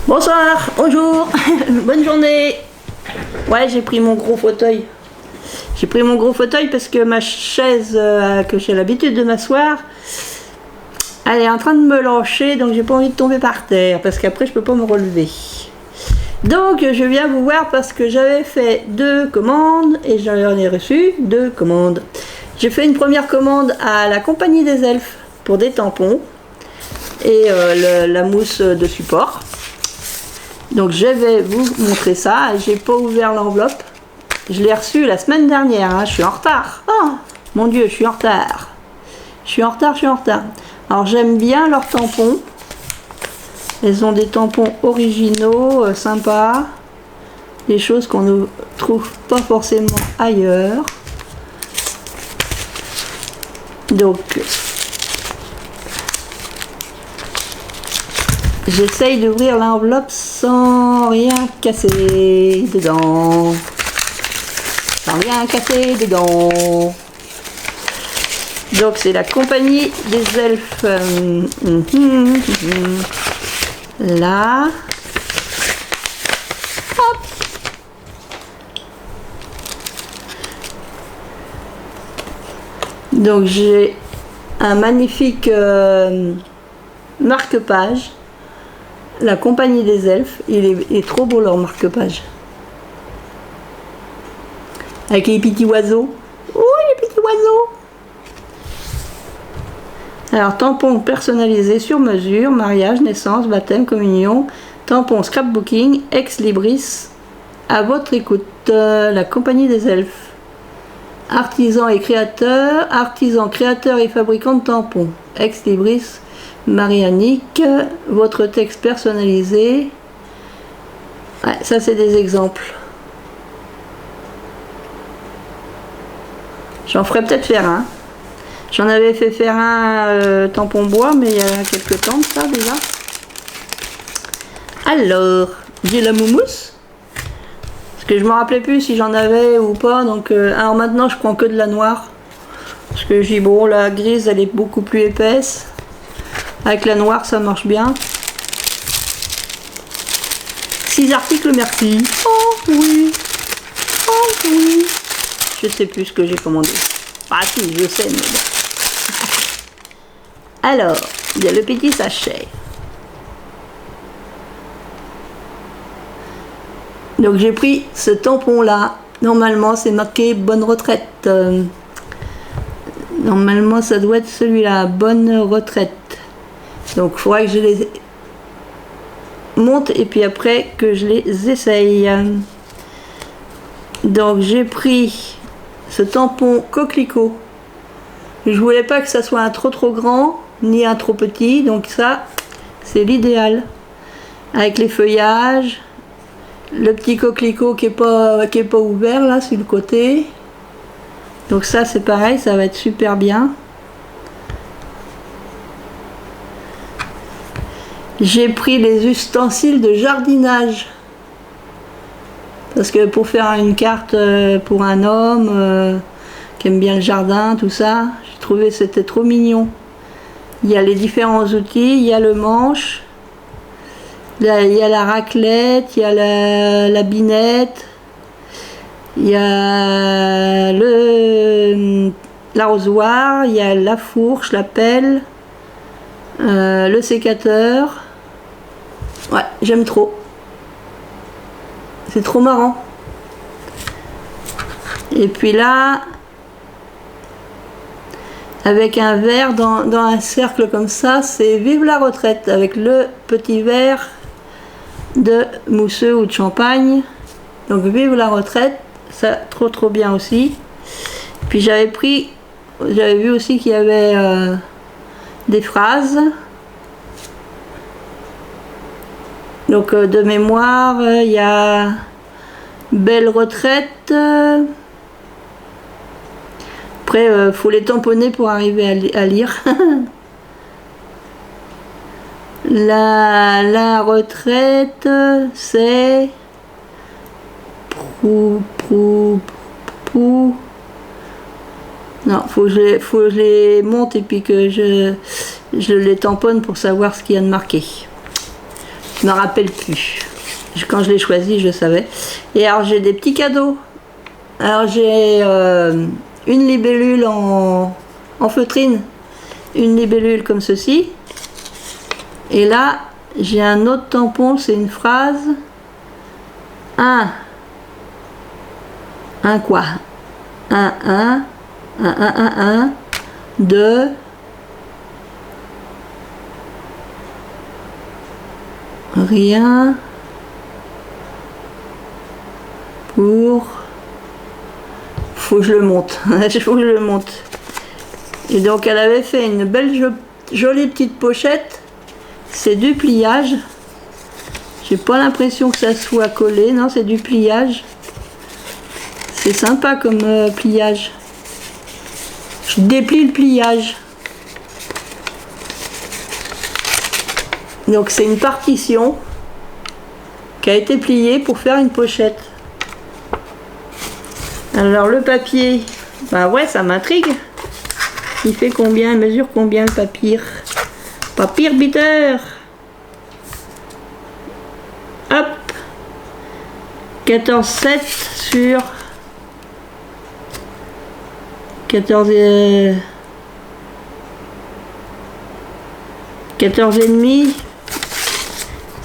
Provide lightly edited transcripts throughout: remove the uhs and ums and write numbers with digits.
Bonsoir, bonjour, bonne journée. Ouais, j'ai pris mon gros fauteuil. J'ai pris mon gros fauteuil parce que ma chaise que j'ai l'habitude de m'asseoir, elle est en train de me lâcher, donc j'ai pas envie de tomber par terre parce qu'après je peux pas me relever. Donc je viens vous voir parce que j'avais fait 2 commandes et j'en ai reçu 2 commandes. J'ai fait une première commande à la Compagnie des Elfes pour des tampons et la mousse de support. Donc je vais vous montrer ça. J'ai pas ouvert l'enveloppe. Je l'ai reçu la semaine dernière. Hein. Je suis en retard. Oh mon Dieu, je suis en retard. Je suis en retard. Alors j'aime bien leurs tampons. Ils ont des tampons originaux, sympas. Des choses qu'on ne trouve pas forcément ailleurs. Donc j'essaye d'ouvrir l'enveloppe sans rien casser dedans. Donc c'est la Compagnie des Elfes. Là. Hop. Donc j'ai un magnifique marque-page. La Compagnie des Elfes, il est trop beau leur marque-page. Avec les petits oiseaux. Oh, les petits oiseaux! Alors, tampon personnalisé sur mesure, mariage, naissance, baptême, communion, tampon scrapbooking, ex libris, à votre écoute. La Compagnie des Elfes. Artisan, créateur et fabricant de tampons. Ex libris. Marianique, votre texte personnalisé. Ouais, ça c'est des exemples. J'en ferai peut-être faire un. J'en avais fait faire un tampon bois, mais il y a quelques temps de ça déjà. Alors, j'ai la moumousse. Parce que je me rappelais plus si j'en avais ou pas. Donc, alors maintenant je prends que de la noire. Parce que j'ai bon, la grise elle est beaucoup plus épaisse. Avec la noire, ça marche bien. 6 articles, merci. Oh oui. Oh oui. Je sais plus ce que j'ai commandé. Ah si, je sais, mais bon. Alors, il y a le petit sachet. Donc j'ai pris ce tampon-là. Normalement, c'est marqué bonne retraite. Normalement, ça doit être celui-là, bonne retraite. Donc il faudra que je les monte et puis après que je les essaye. Donc j'ai pris ce tampon coquelicot. Je voulais pas que ça soit un trop grand ni un trop petit, donc ça c'est l'idéal. Avec les feuillages, le petit coquelicot qui est pas ouvert là sur le côté. Donc ça c'est pareil, ça va être super bien. J'ai pris les ustensiles de jardinage. Parce que pour faire une carte pour un homme qui aime bien le jardin, tout ça, j'ai trouvé que c'était trop mignon. Il y a les différents outils, il y a le manche, il y a la raclette, il y a la binette, il y a l'arrosoir, il y a la fourche, la pelle, le sécateur. Ouais, j'aime trop. C'est trop marrant. Et puis là, avec un verre dans un cercle comme ça, c'est vive la retraite avec le petit verre de mousseux ou de champagne. Donc vive la retraite, ça trop bien aussi. Puis j'avais vu aussi qu'il y avait des phrases. Donc de mémoire, il y a belle retraite. Après, faut les tamponner pour arriver à lire. La retraite, c'est non, faut que je les monte et puis que je les tamponne pour savoir ce qu'il y a de marqué. Je me rappelle plus. Quand je l'ai choisi, je savais. Et alors j'ai des petits cadeaux. Alors j'ai une libellule en feutrine, une libellule comme ceci. Et là, j'ai un autre tampon, c'est une phrase. Un quoi? Un, 2. Rien pour... Faut que je le monte. Faut que je le monte. Et donc elle avait fait une belle jolie petite pochette. C'est du pliage. J'ai pas l'impression que ça soit collé. Non, c'est du pliage. C'est sympa comme pliage. Je déplie le pliage. Donc c'est une partition qui a été pliée pour faire une pochette. Alors le papier, bah ouais, ça m'intrigue. Il fait combien? Il mesure combien le papier? Papier bitter. Hop. 14,7 sur 14 et 14 et demi.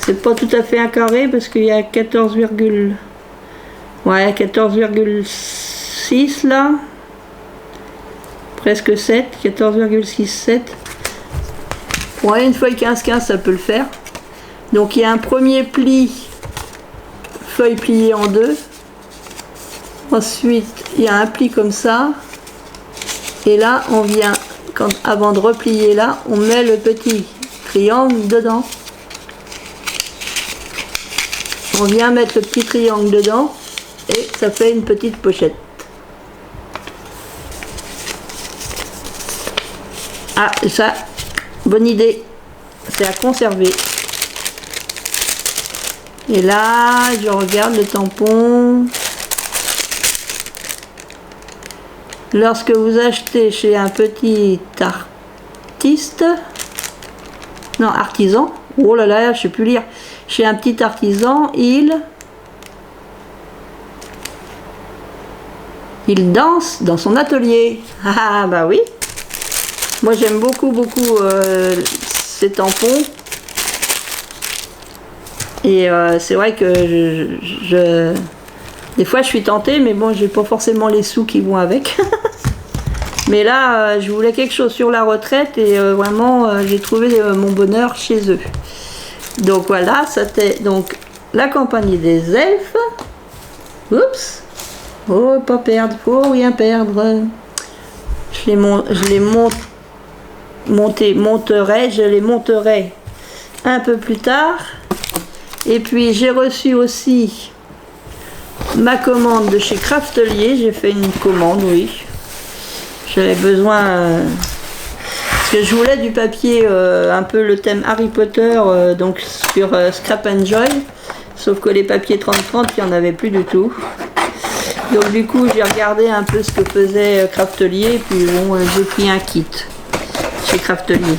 C'est pas tout à fait un carré parce qu'il y a 14, ouais, 14,6 là. Presque 7, 14,67. Ouais, une feuille 15-15 ça peut le faire. Donc il y a un premier pli, feuille pliée en deux. Ensuite il y a un pli comme ça. Et là on vient, avant de replier là, on met le petit triangle dedans. On vient mettre le petit triangle dedans et ça fait une petite pochette. Ah, ça, bonne idée, c'est à conserver. Et là, je regarde le tampon. Lorsque vous achetez chez un petit artiste, non, artisan, oh là là, je sais plus lire, chez un petit artisan, il danse dans son atelier. Ah bah oui. Moi j'aime beaucoup ces tampons. Et c'est vrai que des fois je suis tentée, mais bon, j'ai pas forcément les sous qui vont avec. Mais là, je voulais quelque chose sur la retraite et vraiment, j'ai trouvé mon bonheur chez eux. Donc voilà, c'était donc la compagnie des elfes. Oups. Oh, pas perdre, faut rien perdre. Je les monterai un peu plus tard. Et puis j'ai reçu aussi ma commande de chez Craftelier. J'ai fait une commande, oui. J'avais besoin parce que je voulais du papier un peu le thème Harry Potter, donc sur Scrap and Joy, sauf que les papiers 30-30 il n'y en avait plus du tout. Donc du coup j'ai regardé un peu ce que faisait Craftelier, puis bon, j'ai pris un kit chez Craftelier.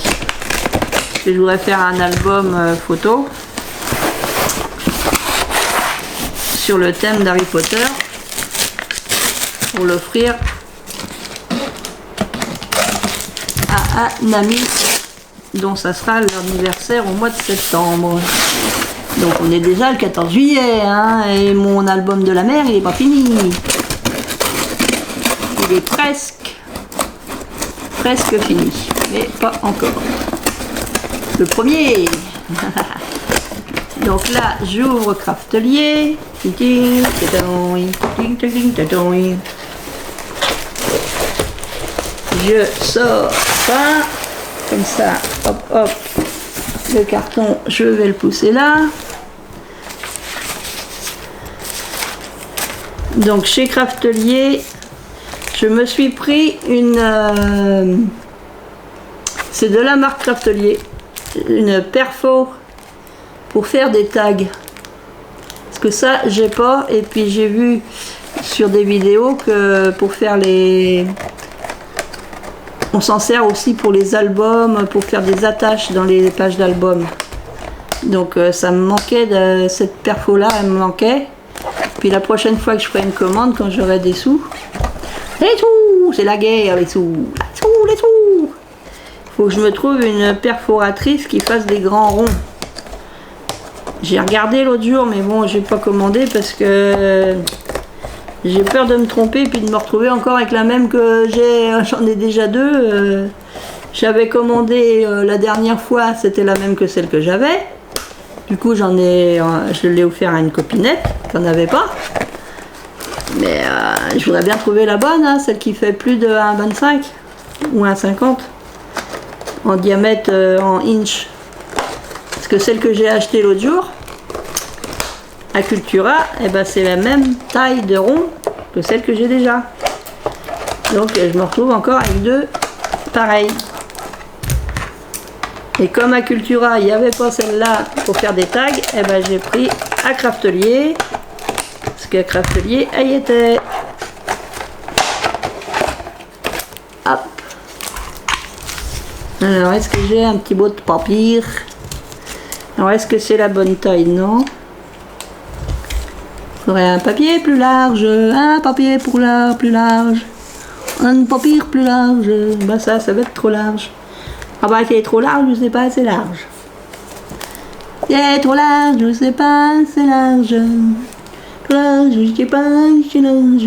Je voudrais faire un album photo sur le thème d'Harry Potter pour l'offrir à un ami dont ça sera l'anniversaire au mois de septembre. Donc on est déjà le 14 juillet, hein, et mon album de la mer il est pas fini. Il est presque fini, mais pas encore. Le premier. Donc là j'ouvre Craftelier. Je sors ça, comme ça, hop hop, le carton, je vais le pousser là. Donc chez Craftelier, je me suis pris une, c'est de la marque Craftelier, une perfo pour faire des tags. Parce que ça, j'ai pas, et puis j'ai vu sur des vidéos que pour faire les... On s'en sert aussi pour les albums, pour faire des attaches dans les pages d'albums. Donc ça me manquait, cette perfo là, elle me manquait. Puis la prochaine fois que je ferai une commande, quand j'aurai des sous, les sous, c'est la guerre, les sous, les sous. Faut que je me trouve une perforatrice qui fasse des grands ronds. J'ai regardé l'autre jour, mais bon, j'ai pas commandé parce que j'ai peur de me tromper et puis de me retrouver encore avec la même que j'ai. J'en ai déjà deux. J'avais commandé la dernière fois, c'était la même que celle que j'avais. Du coup, je l'ai offert à une copinette qui n'en avait pas. Mais je voudrais bien trouver la bonne, hein, celle qui fait plus de 1,25 ou 1,50 en diamètre, en inch. Parce que celle que j'ai achetée l'autre jour, à Cultura, eh ben, c'est la même taille de rond que celle que j'ai déjà. Donc je me retrouve encore avec deux pareilles. Et comme à Cultura, il n'y avait pas celle-là pour faire des tags, eh ben, j'ai pris à Craftelier. Parce qu'à Craftelier, elle y était. Hop. Alors, est-ce que j'ai un petit bout de papier? Alors, est-ce que c'est la bonne taille? Non. Il faudrait un papier plus large, un papier plus large, un papier plus large. Bah ça va être trop large. Ah bah c'est trop large, je sais pas, c'est large. C'est trop large, je sais pas, c'est large. Trop large, je sais pas, c'est large.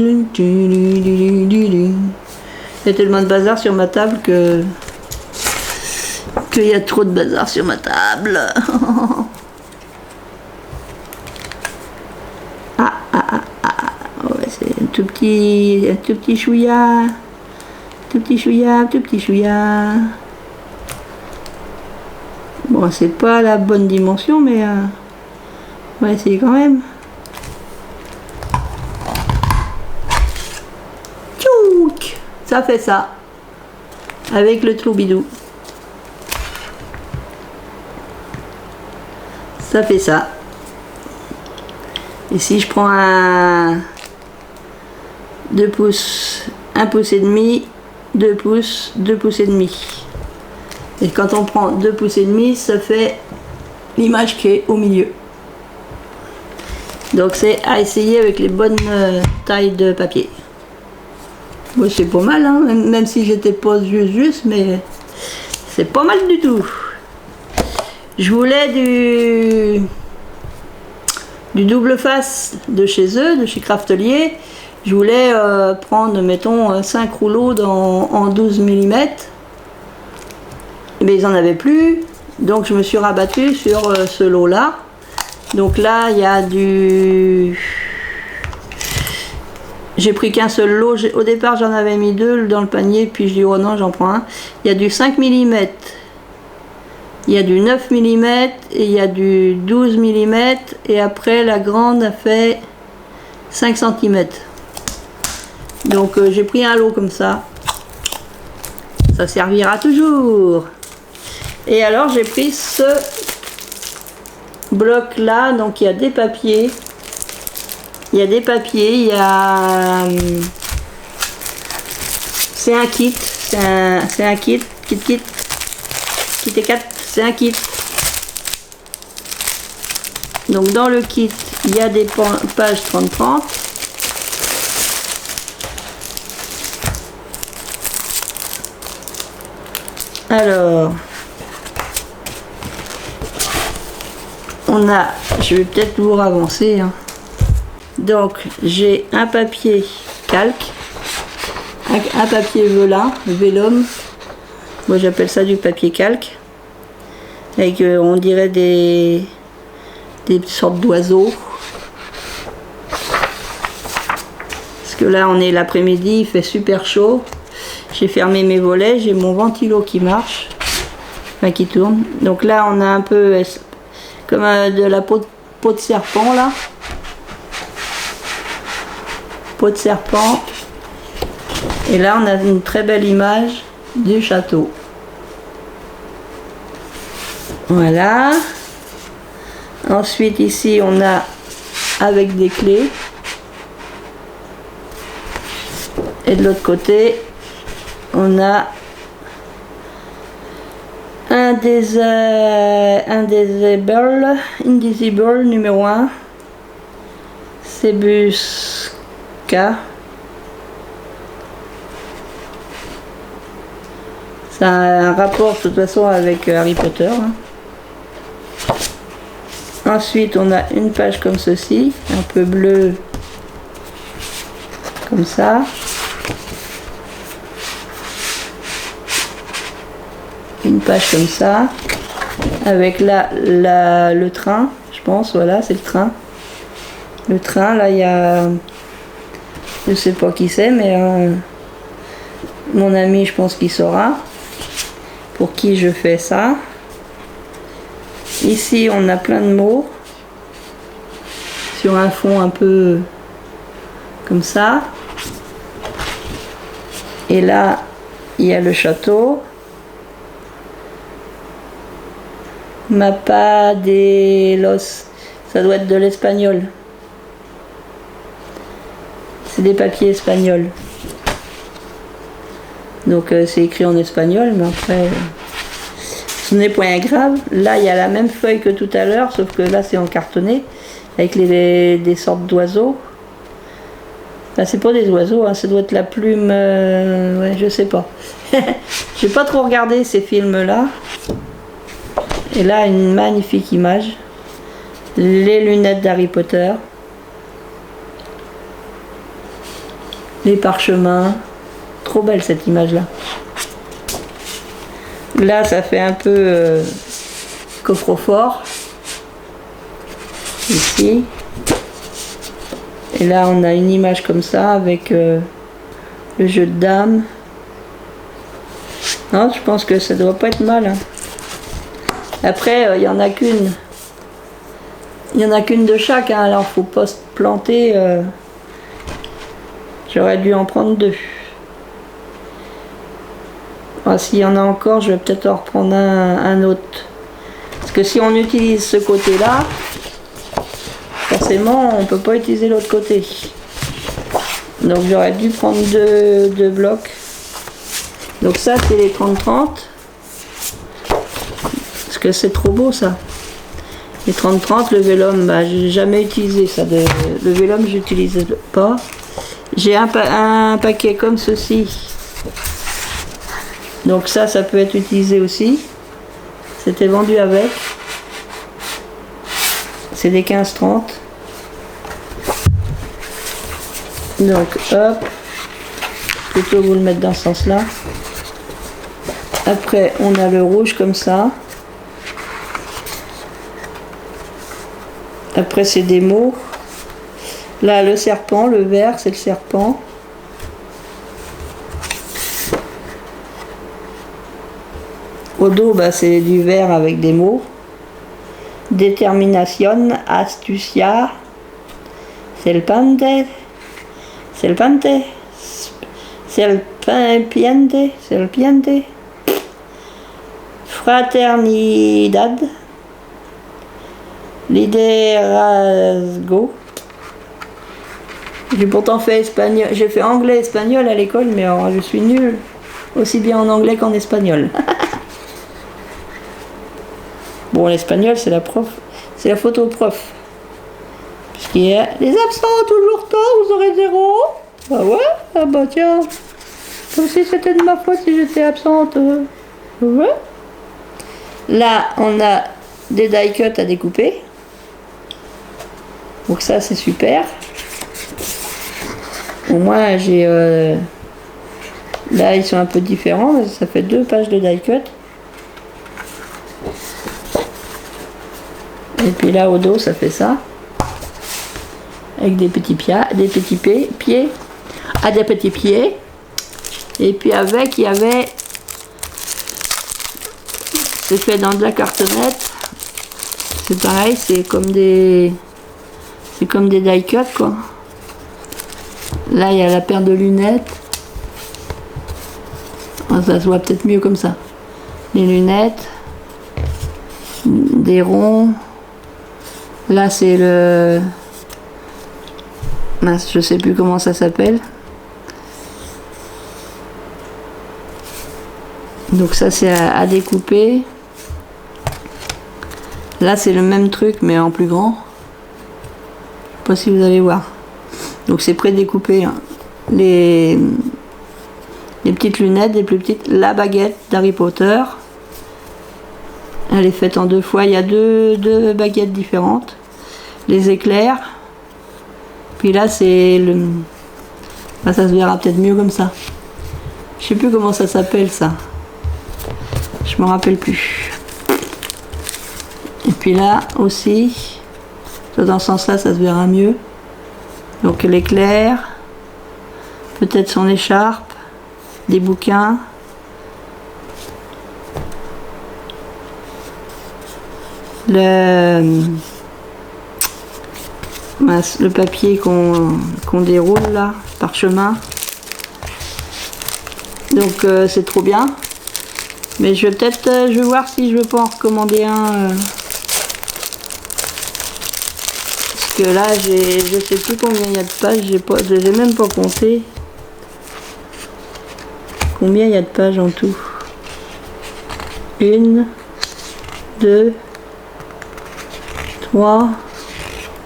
Il y a tellement de bazar sur ma table qu'il y a trop de bazar sur ma table. Ouais, c'est un tout petit chouïa. Tout petit chouïa. Bon, c'est pas la bonne dimension, mais on va essayer quand même. Tchouk! Ça fait ça. Avec le troubidou. Ça fait ça. Et si je prends un 2 pouces, 1 pouce et demi, 2 pouces, 2 pouces et demi. Et quand on prend 2 pouces et demi, ça fait l'image qui est au milieu. Donc c'est à essayer avec les bonnes tailles de papier. Bon, c'est pas mal, hein, même si j'étais pas juste, mais c'est pas mal du tout. Je voulais du double face de chez eux, de chez Craftelier. Je voulais prendre, mettons, 5 rouleaux en 12 mm. Mais ils n'en avaient plus, donc je me suis rabattue sur ce lot-là. Donc là, il y a du... J'ai pris qu'un seul lot. Au départ, j'en avais mis 2 dans le panier, puis je dis, oh non, j'en prends un. Il y a du 5 mm, il y a du 9 mm, et il y a du 12 mm, et après, la grande a fait 5 cm. Donc j'ai pris un lot comme ça. Ça servira toujours. Et alors j'ai pris ce bloc là, donc il y a des papiers. Il y a des papiers, il y a... C'est un kit, c'est un kit et 4, c'est un kit. Donc dans le kit, il y a des pages 30-30. Alors, on a, je vais peut-être vous avancer, hein. Donc j'ai un papier calque, un papier vélum, moi j'appelle ça du papier calque, avec on dirait des sortes d'oiseaux. Parce que là on est l'après-midi, il fait super chaud. J'ai fermé mes volets, j'ai mon ventilo qui marche, enfin qui tourne. Donc là on a un peu comme de la peau de serpent là. Peau de serpent. Et là on a une très belle image du château. Voilà. Ensuite ici on a avec des clés. Et de l'autre côté on a Indisible numéro 1. Sebusca. Ça a un rapport de toute façon avec Harry Potter. Hein. Ensuite, on a une page comme ceci, un peu bleue, comme ça. Une page comme ça, avec le train, je pense, voilà, c'est le train. Le train, là, il y a, je sais pas qui c'est, mais mon ami, je pense qu'il saura pour qui je fais ça. Ici, on a plein de mots sur un fond un peu comme ça. Et là, il y a le château. Mapa de los, ça doit être de l'espagnol. C'est des papiers espagnols. Donc c'est écrit en espagnol, mais après, ce n'est point grave. Là, il y a la même feuille que tout à l'heure, sauf que là, c'est en cartonné, avec des sortes d'oiseaux. Enfin, c'est pas des oiseaux, hein, ça doit être la plume, ouais, je sais pas. J'ai pas trop regardé ces films-là. Et là, une magnifique image. Les lunettes d'Harry Potter. Les parchemins. Trop belle cette image-là. Là, ça fait un peu coffre-fort. Ici. Et là, on a une image comme ça avec le jeu de dames. Non, je pense que ça doit pas être mal. Hein. Après, il y en a qu'une. Il y en a qu'une de chaque, hein, alors faut pas se planter. J'aurais dû en prendre 2. Ah, s'il y en a encore, je vais peut-être en reprendre un autre. Parce que si on utilise ce côté-là, forcément, on ne peut pas utiliser l'autre côté. Donc j'aurais dû prendre deux blocs. Donc ça, c'est les 30-30. Parce que c'est trop beau, ça. Les 30-30, le vélum, bah, j'ai jamais utilisé ça. Le vélum, j'utilise pas. J'ai un paquet comme ceci. Donc ça peut être utilisé aussi. C'était vendu avec. C'est des 15-30. Donc hop. Plutôt vous le mettre dans ce sens-là. Après, on a le rouge comme ça. Après, c'est des mots. Là, le serpent, le vert, c'est le serpent. Au dos, bah, c'est du vert avec des mots. Détermination, astucia, serpente, serpiente, fraternidad, liderazgo. J'ai pourtant fait espagnol, j'ai fait anglais-espagnol à l'école, mais alors, je suis nulle, aussi bien en anglais qu'en espagnol. Bon, l'espagnol, c'est la prof, c'est la photo prof. Puisqu'il y a les absents toujours tard, vous aurez 0. Bah ouais, ah bah tiens, comme si c'était de ma faute si j'étais absente. Ouais. Là, on a des die cuts à découper. Donc ça, c'est super. Au moins, j'ai... Là, ils sont un peu différents. Ça fait 2 pages de die cut. Et puis là, au dos, ça fait ça. Avec des petits pieds. Des petits pieds. Ah, des petits pieds. Et puis avec, il y avait... C'est fait dans de la cartonnette. C'est pareil, c'est comme des... C'est comme des die cut, quoi. Là, il y a la paire de lunettes. Oh, ça se voit peut-être mieux comme ça. Les lunettes. Des ronds. Là, c'est le... Mince, je sais plus comment ça s'appelle. Donc ça, c'est à découper. Là c'est le même truc mais en plus grand. Je sais pas si vous allez voir. Donc c'est prédécoupé. Hein. Les petites lunettes, les plus petites. La baguette d'Harry Potter. Elle est faite en 2 fois. Il y a deux baguettes différentes. Les éclairs. Puis là c'est le... Ah, ça se verra peut-être mieux comme ça. Je sais plus comment ça s'appelle ça. Je me rappelle plus. Et puis là aussi, dans ce sens-là, ça se verra mieux. Donc l'éclair, peut-être son écharpe, des bouquins. Le papier qu'on déroule là, parchemin. Donc c'est trop bien. Mais je vais voir si je veux pas en recommander un. Parce que là je sais plus combien il y a de pages, j'ai même pas compté. Combien il y a de pages en tout? 1, 2, 3,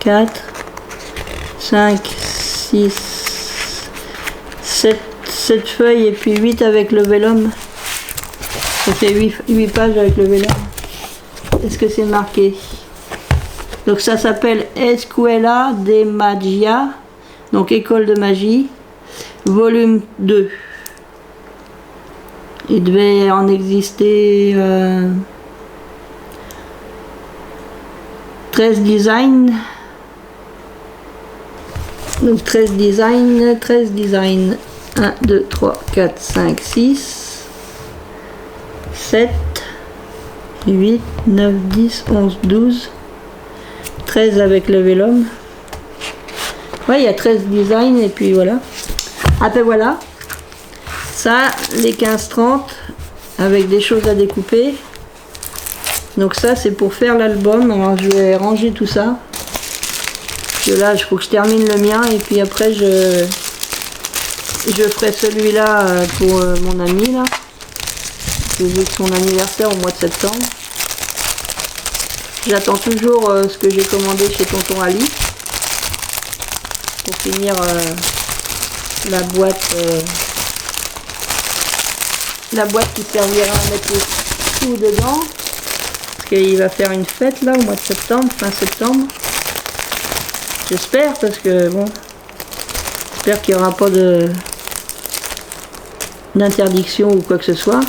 4, 5, 6, 7 feuilles et puis 8 avec le vélum. Ça fait 8 pages avec le vélum. Est-ce que c'est marqué? Donc ça s'appelle Escuela de Magia, donc école de magie, volume 2. Il devait en exister 13 designs. Donc 13 designs. 1, 2, 3, 4, 5, 6, 7, 8, 9, 10, 11, 12, 13 avec le vélum. Ouais, il y a 13 designs et puis voilà. Après voilà. Ça, les 15-30 avec des choses à découper. Donc ça, c'est pour faire l'album. Alors je vais ranger tout ça. Parce que là, il faut que je termine le mien et puis après je ferai celui-là pour mon ami là. C'est son anniversaire au mois de septembre. J'attends toujours ce que j'ai commandé chez Tonton Ali pour finir la boîte qui servira à mettre tout dedans. Parce qu'il va faire une fête là au mois de septembre, fin septembre. J'espère parce que bon, j'espère qu'il n'y aura pas d'interdiction ou quoi que ce soit.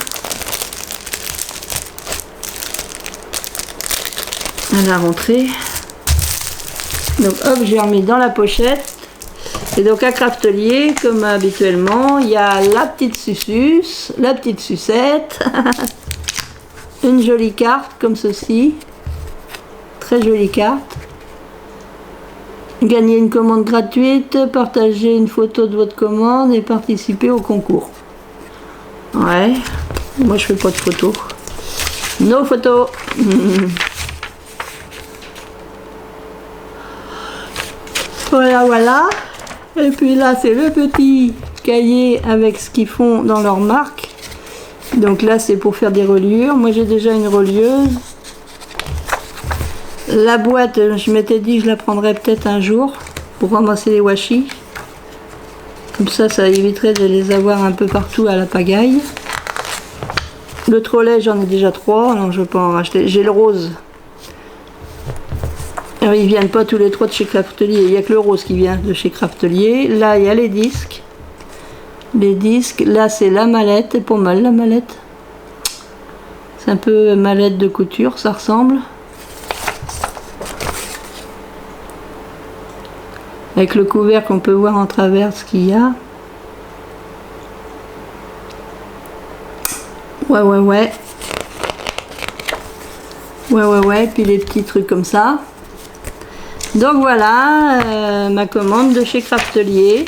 À la rentrée. Donc hop, j'ai remis dans la pochette. Et donc à Craftelier, comme habituellement, il y a la petite suceuse, la petite sucette, une jolie carte comme ceci, très jolie carte. Gagner une commande gratuite, partager une photo de votre commande et participer au concours. Ouais, moi je fais pas de photos. No photos. Voilà, voilà. Et puis là, c'est le petit cahier avec ce qu'ils font dans leur marque. Donc là, c'est pour faire des reliures. Moi, j'ai déjà une relieuse. La boîte, je m'étais dit que je la prendrais peut-être un jour pour ramasser les washi. Comme ça, ça éviterait de les avoir un peu partout à la pagaille. Le trolley, j'en ai déjà 3, alors je peux en racheter. J'ai le rose. Alors, ils viennent pas tous les 3 de chez Craftelier. Il n'y a que le rose qui vient de chez Craftelier. Là, il y a les disques. Les disques. Là, c'est la mallette. C'est pas mal, la mallette. C'est un peu mallette de couture, ça ressemble. Avec le couvercle, on peut voir en travers ce qu'il y a. Ouais. Ouais. Puis les petits trucs comme ça. Donc voilà, ma commande de chez Craftelier.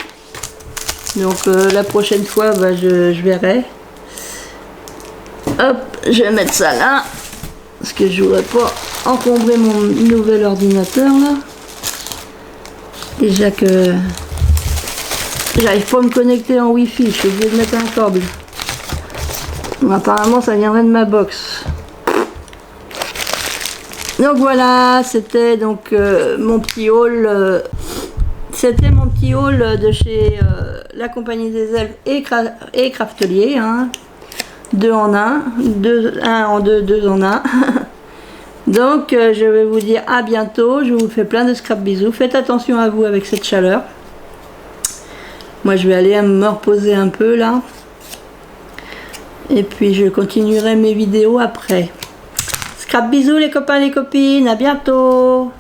Donc la prochaine fois, bah, je verrai. Hop, je vais mettre ça là. Parce que je voudrais pas encombrer mon nouvel ordinateur là. Déjà que j'arrive pas à me connecter en Wi-Fi, je suis obligée de mettre un câble. Bon, apparemment ça viendrait de ma box. Donc voilà, c'était donc mon petit haul. C'était mon petit haul de chez la Compagnie des Elfes et Craftelier. Hein. 2 en 1, 1 en 2, 2 en 1. Donc je vais vous dire à bientôt. Je vous fais plein de scrap bisous. Faites attention à vous avec cette chaleur. Moi je vais aller me reposer un peu là. Et puis je continuerai mes vidéos après. Scrap bisous les copains, les copines. À bientôt.